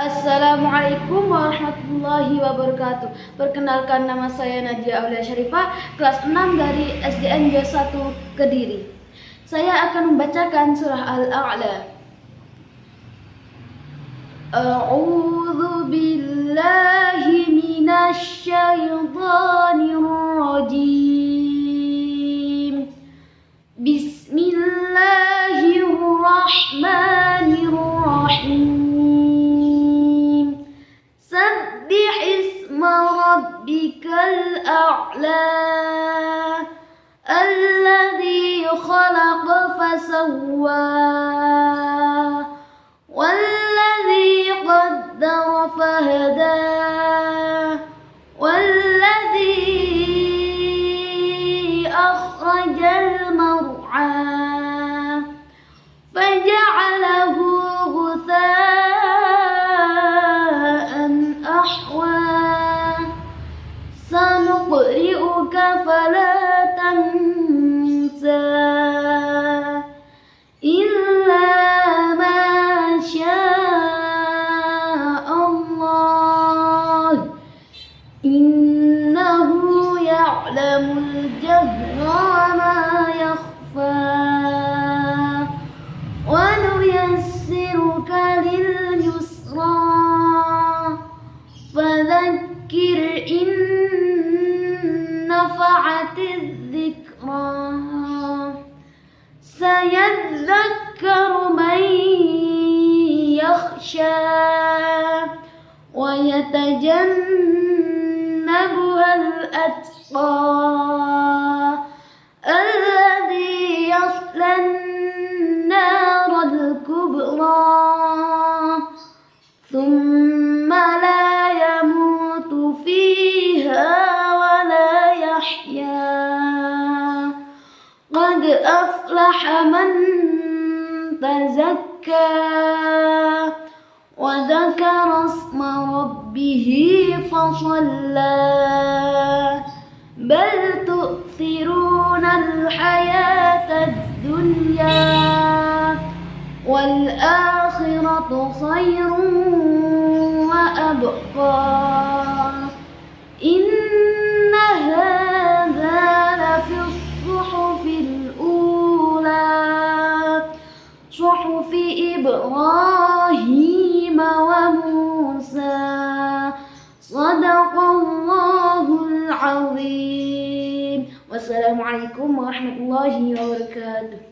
Assalamualaikum warahmatullahi wabarakatuh. Perkenalkan, nama saya Nadia Aulia Syarifah, kelas 6 dari SDN 21 Kediri. Saya akan membacakan surah Al-A'la. A'udzu billahi minasy syaithanir rajim. Bismillahirrahmanirrahim. ربك الأعلى الذي خلق فسوى والذي قدر فهدى والذي أخرج المرعى فجعله غثاء أحوى سنقرئك فلا تنسى إلا ما شاء الله إنه يعلم الجهر وما يخفى ونيسرك لليسرى فذكر إن نفعت الذكرى سيذكر من يخشى ويتجنبها الأتقى الذي يصلى النار الكبرى ثم لا يموت فيها قد أفلح من تزكى وذكر اسم ربه فصلى بل تؤثرون الحياة الدنيا والآخرة خير وأبقى إن هذا لفي الصحف الأولى صحف إبراهيم وموسى صدق الله العظيم. Wassalamualaikum warahmatullahi wabarakatuh.